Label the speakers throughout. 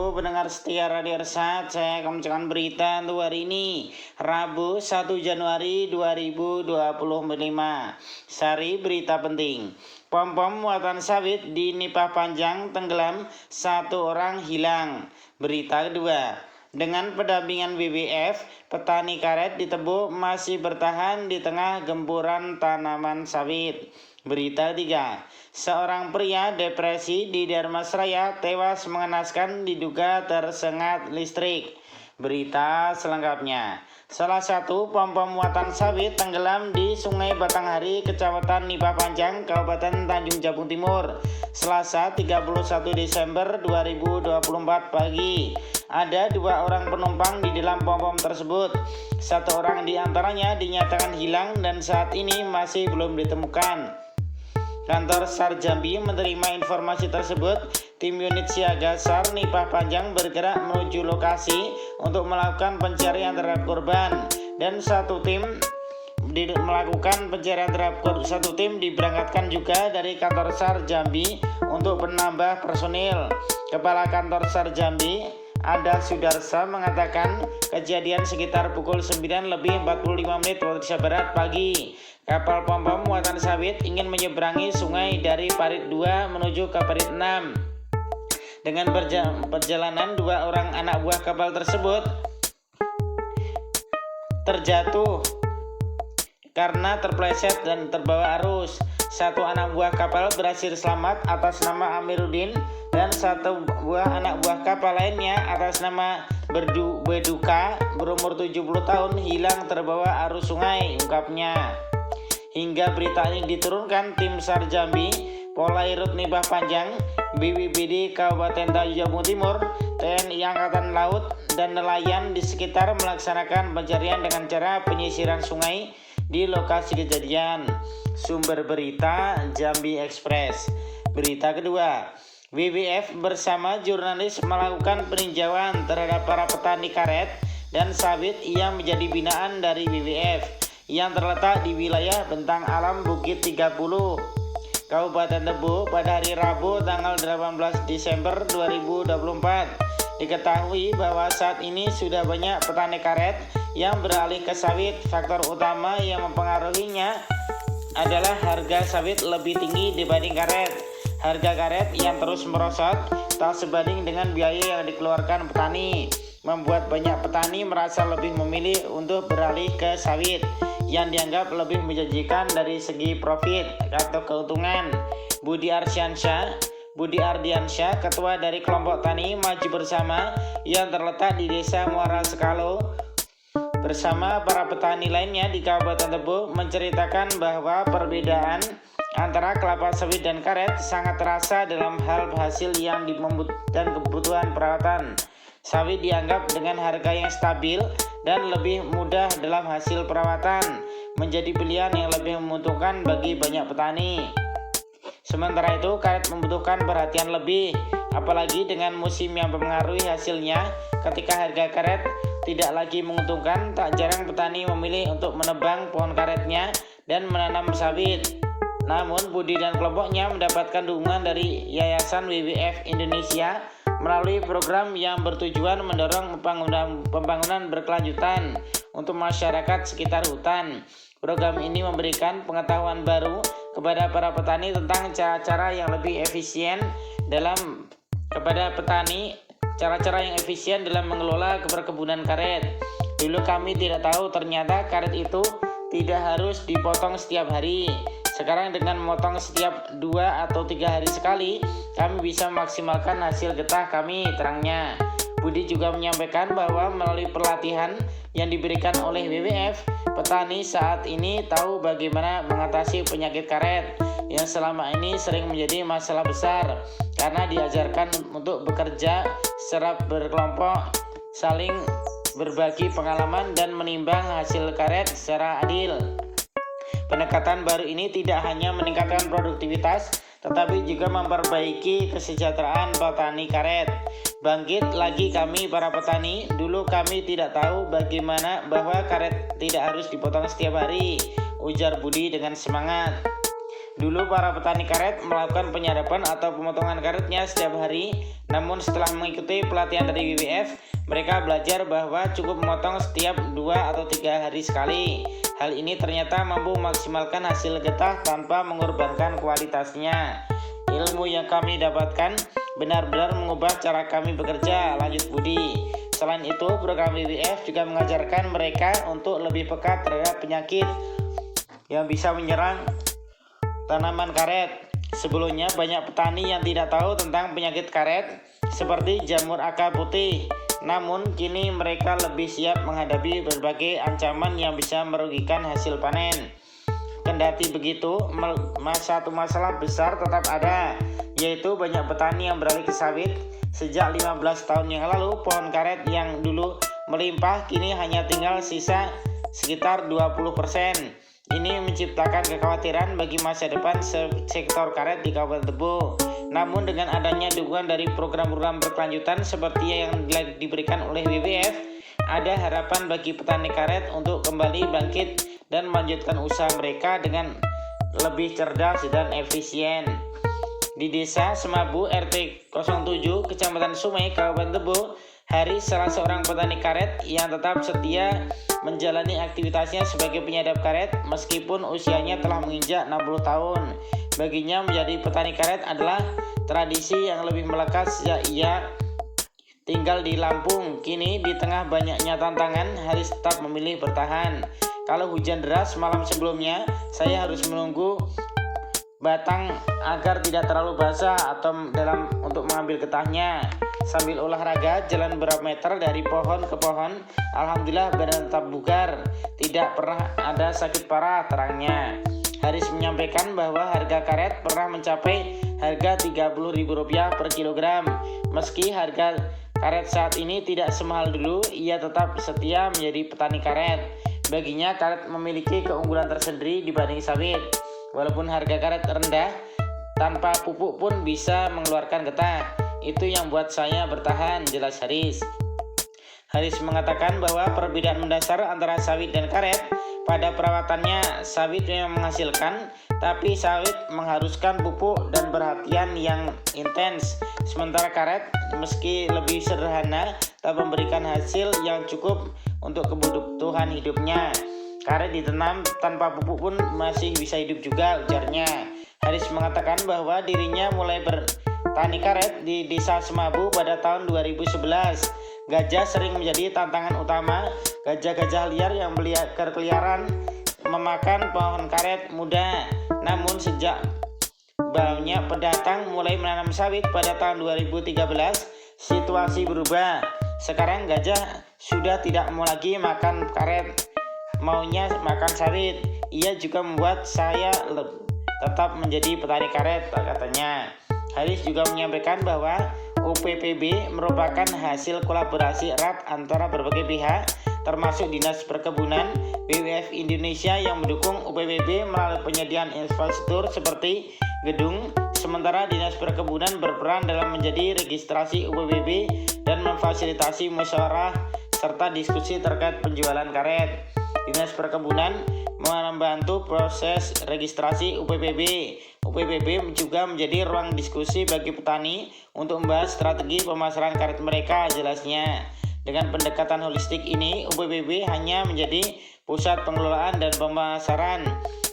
Speaker 1: Halo pendengar setia Radio Ersat, saya akan membacakan berita untuk hari ini, Rabu 1 Januari 2025. Sari berita penting. Pom-pom muatan sawit di Nipah Panjang tenggelam, 1 orang hilang. Berita kedua. Dengan pendampingan WWF, petani karet di Tebo masih bertahan di tengah gempuran tanaman sawit. Berita 3. Seorang pria depresi di Dharmasraya tewas mengenaskan diduga tersengat listrik. Berita selengkapnya. Salah satu pom-pom muatan sawit tenggelam di Sungai Batanghari, Kecamatan Nipah Panjang, Kabupaten Tanjung Jabung Timur, Selasa 31 Desember 2024 pagi. Ada 2 orang penumpang di dalam pom-pom tersebut. 1 orang di antaranya dinyatakan hilang dan saat ini masih belum ditemukan. Kantor SAR Jambi menerima informasi tersebut. Tim unit siaga SAR Nipah Panjang bergerak menuju lokasi untuk melakukan pencarian terhadap korban, dan satu tim diberangkatkan juga dari kantor SAR Jambi untuk menambah personil. Kepala kantor SAR Jambi, Ada Sudarsa, mengatakan kejadian sekitar pukul 9:45 waktu Indonesia Barat pagi. Kapal pom-pom muatan sawit ingin menyeberangi sungai dari Parit 2 menuju ke Parit 6. Dengan perjalanan 2 orang anak buah kapal tersebut terjatuh karena terpleset dan terbawa arus. 1 anak buah kapal berhasil selamat atas nama Amiruddin, dan 1 buah anak buah kapal lainnya atas nama Beduka berumur 70 tahun hilang terbawa arus sungai, ungkapnya. Hingga berita ini diturunkan, tim SAR Jambi, Polairut Nipah Panjang, BPBD Kabupaten Tanjung Jabung Timur, TNI Angkatan Laut, dan nelayan di sekitar melaksanakan pencarian dengan cara penyisiran sungai di lokasi kejadian. Sumber berita Jambi Express. Berita kedua. WWF bersama jurnalis melakukan peninjauan terhadap para petani karet dan sawit yang menjadi binaan dari WWF yang terletak di wilayah Bentang Alam Bukit 30, Kabupaten Tebo pada hari Rabu tanggal 18 Desember 2024. Diketahui bahwa saat ini sudah banyak petani karet yang beralih ke sawit. Faktor utama yang mempengaruhinya adalah harga sawit lebih tinggi dibanding karet. Harga karet yang terus merosot tak sebanding dengan biaya yang dikeluarkan petani, membuat banyak petani merasa lebih memilih untuk beralih ke sawit yang dianggap lebih menjanjikan dari segi profit atau keuntungan. Budi Ardiansyah, ketua dari kelompok Tani Maju Bersama yang terletak di Desa Muara Sekalo, bersama para petani lainnya di Kabupaten Tebo, menceritakan bahwa perbedaan antara kelapa sawit dan karet sangat terasa dalam hal hasil yang dan kebutuhan perawatan. Sawit dianggap dengan harga yang stabil dan lebih mudah dalam hasil perawatan, menjadi pilihan yang lebih menguntungkan bagi banyak petani. Sementara itu, karet membutuhkan perhatian lebih, apalagi dengan musim yang mempengaruhi hasilnya. Ketika harga karet tidak lagi menguntungkan, tak jarang petani memilih untuk menebang pohon karetnya dan menanam sawit. Namun, Budi dan kelompoknya mendapatkan dukungan dari Yayasan WWF Indonesia melalui program yang bertujuan mendorong pembangunan berkelanjutan untuk masyarakat sekitar hutan. Program ini memberikan pengetahuan baru kepada para petani tentang cara-cara yang efisien dalam mengelola perkebunan karet. Dulu kami tidak tahu, ternyata karet itu tidak harus dipotong setiap hari. Sekarang dengan memotong setiap 2 atau 3 hari sekali, kami bisa memaksimalkan hasil getah kami, terangnya. Budi juga menyampaikan bahwa melalui pelatihan yang diberikan oleh WWF, petani saat ini tahu bagaimana mengatasi penyakit karet yang selama ini sering menjadi masalah besar, karena diajarkan untuk bekerja secara berkelompok, saling berbagi pengalaman dan menimbang hasil karet secara adil. Pendekatan baru ini tidak hanya meningkatkan produktivitas, tetapi juga memperbaiki kesejahteraan petani karet. Bangkit lagi kami para petani, dulu kami tidak tahu bahwa karet tidak harus dipotong setiap hari, ujar Budi dengan semangat. Dulu para petani karet melakukan penyadapan atau pemotongan karetnya setiap hari, namun setelah mengikuti pelatihan dari WWF, mereka belajar bahwa cukup memotong setiap 2 atau 3 hari sekali. Hal ini ternyata mampu memaksimalkan hasil getah tanpa mengorbankan kualitasnya. Ilmu yang kami dapatkan benar-benar mengubah cara kami bekerja, lanjut Budi. Selain itu, program WWF juga mengajarkan mereka untuk lebih peka terhadap penyakit yang bisa menyerang tanaman karet. Sebelumnya banyak petani yang tidak tahu tentang penyakit karet seperti jamur akar putih. Namun kini mereka lebih siap menghadapi berbagai ancaman yang bisa merugikan hasil panen. Kendati begitu, satu masalah besar tetap ada, yaitu banyak petani yang beralih ke sawit. Sejak 15 tahun yang lalu, pohon karet yang dulu melimpah kini hanya tinggal sisa sekitar 20%. Ini menciptakan kekhawatiran bagi masa depan sektor karet di Kabupaten Tebo. Namun dengan adanya dukungan dari program-program berkelanjutan seperti yang diberikan oleh WWF, ada harapan bagi petani karet untuk kembali bangkit dan melanjutkan usaha mereka dengan lebih cerdas dan efisien. Di Desa Semabu RT 07 Kecamatan Sumai Kabupaten Tebo, Haris salah seorang petani karet yang tetap setia menjalani aktivitasnya sebagai penyadap karet meskipun usianya telah menginjak 60 tahun. Baginya menjadi petani karet adalah tradisi yang lebih melekat sejak ia tinggal di Lampung. Kini di tengah banyaknya tantangan, Haris tetap memilih bertahan. Kalau hujan deras malam sebelumnya, saya harus menunggu batang agar tidak terlalu basah atau untuk mengambil getahnya. Sambil olahraga jalan beberapa meter dari pohon ke pohon, alhamdulillah badan tetap bugar, tidak pernah ada sakit parah, terangnya. Haris menyampaikan bahwa harga karet pernah mencapai harga Rp30.000 per kilogram. Meski harga karet saat ini tidak semahal dulu, ia tetap setia menjadi petani karet. Baginya karet memiliki keunggulan tersendiri dibanding sawit. Walaupun harga karet rendah, tanpa pupuk pun bisa mengeluarkan getah. Itu yang buat saya bertahan, jelas Haris. Haris mengatakan bahwa perbedaan mendasar antara sawit dan karet pada perawatannya. Sawit memang menghasilkan, tapi sawit mengharuskan pupuk dan perhatian yang intens. Sementara karet meski lebih sederhana, tak memberikan hasil yang cukup untuk kebutuhan hidupnya. Karet ditanam tanpa pupuk pun masih bisa hidup juga, ujarnya. Haris mengatakan bahwa dirinya mulai bertani karet di Desa Semabu pada tahun 2011. Gajah sering menjadi tantangan utama. Gajah-gajah liar yang berkeliaran memakan pohon karet muda. Namun sejak banyak pendatang mulai menanam sawit pada tahun 2013, situasi berubah. Sekarang gajah sudah tidak mau lagi makan karet, maunya makan sawit. Ia juga membuat saya tetap menjadi petani karet, katanya. Haris juga menyampaikan bahwa UPPB merupakan hasil kolaborasi erat antara berbagai pihak, termasuk Dinas Perkebunan, WWF Indonesia yang mendukung UPPB melalui penyediaan infrastruktur seperti gedung, sementara Dinas Perkebunan berperan dalam menjadi registrasi UPPB dan memfasilitasi musyawarah serta diskusi terkait penjualan karet. Dinas Perkebunan membantu proses registrasi UPPB. UPPB juga menjadi ruang diskusi bagi petani untuk membahas strategi pemasaran karet mereka, jelasnya. Dengan pendekatan holistik ini, UPPB hanya menjadi pusat pengelolaan dan pemasaran,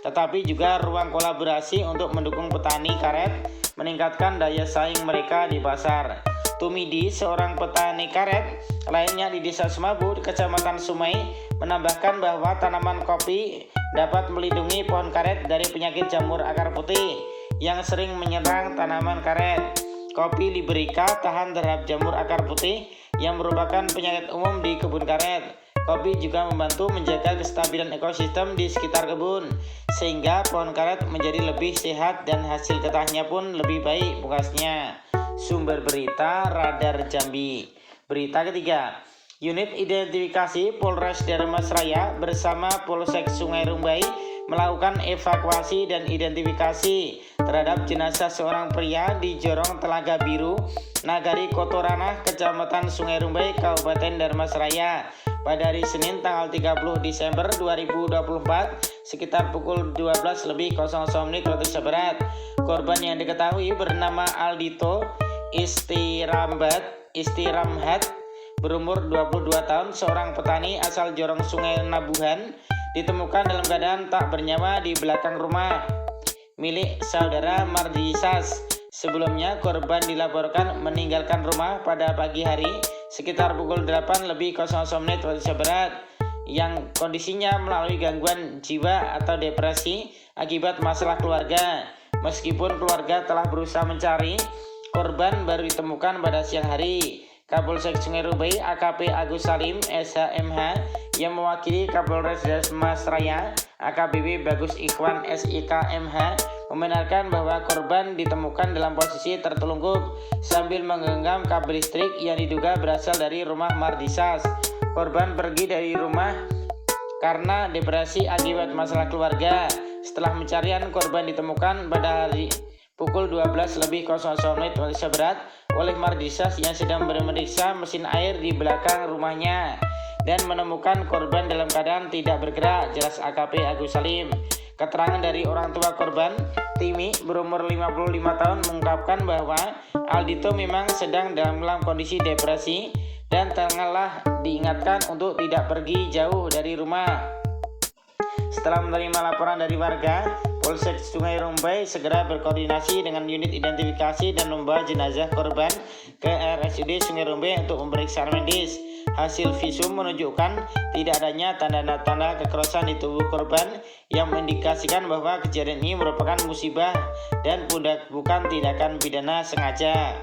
Speaker 1: tetapi juga ruang kolaborasi untuk mendukung petani karet, meningkatkan daya saing mereka di pasar. Tumidi, seorang petani karet lainnya di Desa Semabu, Kecamatan Sumai, menambahkan bahwa tanaman kopi dapat melindungi pohon karet dari penyakit jamur akar putih yang sering menyerang tanaman karet. Kopi Liberica tahan terhadap jamur akar putih yang merupakan penyakit umum di kebun karet. Kopi juga membantu menjaga kestabilan ekosistem di sekitar kebun, sehingga pohon karet menjadi lebih sehat dan hasil getahnya pun lebih baik, pungkasnya. Sumber berita Radar Jambi. Berita ketiga, unit identifikasi Polres Dharmasraya bersama Polsek Sungai Rumbai melakukan evakuasi dan identifikasi terhadap jenazah seorang pria di Jorong Telaga Biru, Nagari Kotoranah, Kecamatan Sungai Rumbai, Kabupaten Dharmasraya pada hari Senin tanggal 30 Desember 2024 sekitar pukul 12:00 waktu Indonesia Barat. Korban yang diketahui bernama Aldito Istiramhat, berumur 22 tahun, seorang petani asal Jorong Sungai Nabuhan, ditemukan dalam keadaan tak bernyawa di belakang rumah milik saudara Mardisas. Sebelumnya korban dilaporkan meninggalkan rumah pada pagi hari sekitar pukul 8:00 waktu Indonesia Barat yang kondisinya melalui gangguan jiwa atau depresi akibat masalah keluarga. Meskipun keluarga telah berusaha mencari, korban baru ditemukan pada siang hari. Kapolsek Sungai Rumbai AKP Agus Salim SHMH yang mewakili Kapolres Mas Raya AKBP Bagus Ikhwan SIK MH membenarkan bahwa korban ditemukan dalam posisi tertelungkup sambil menggenggam kabel listrik yang diduga berasal dari rumah Mardisas. Korban pergi dari rumah karena depresi akibat masalah keluarga. Setelah pencarian, korban ditemukan pada hari pukul 12:00 waktu Indonesia Barat oleh Mardisas yang sedang memeriksa mesin air di belakang rumahnya dan menemukan korban dalam keadaan tidak bergerak, jelas AKP Agus Salim. Keterangan dari orang tua korban, Timi, berumur 55 tahun, mengungkapkan bahwa Aldito memang sedang dalam kondisi depresi dan tengahlah diingatkan untuk tidak pergi jauh dari rumah. Setelah menerima laporan dari warga, Polsek Sungai Rumbai segera berkoordinasi dengan unit identifikasi dan membawa jenazah korban ke RSUD Sungai Rumbai untuk pemeriksaan medis. Hasil visum menunjukkan tidak adanya tanda-tanda kekerasan di tubuh korban yang mengindikasikan bahwa kejadian ini merupakan musibah dan bukan tindakan pidana sengaja.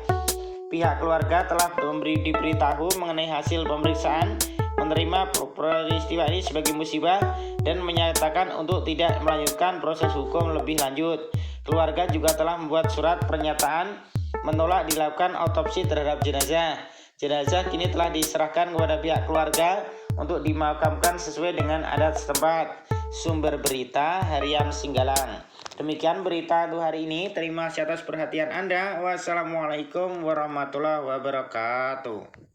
Speaker 1: Pihak keluarga telah diberitahu mengenai hasil pemeriksaan, menerima peristiwa ini sebagai musibah dan menyatakan untuk tidak melanjutkan proses hukum lebih lanjut. Keluarga juga telah membuat surat pernyataan menolak dilakukan otopsi terhadap jenazah. Jenazah kini telah diserahkan kepada pihak keluarga untuk dimakamkan sesuai dengan adat setempat. Sumber berita Harian Singgalang. Demikian berita untuk hari ini. Terima kasih atas perhatian Anda. Wassalamualaikum warahmatullahi wabarakatuh.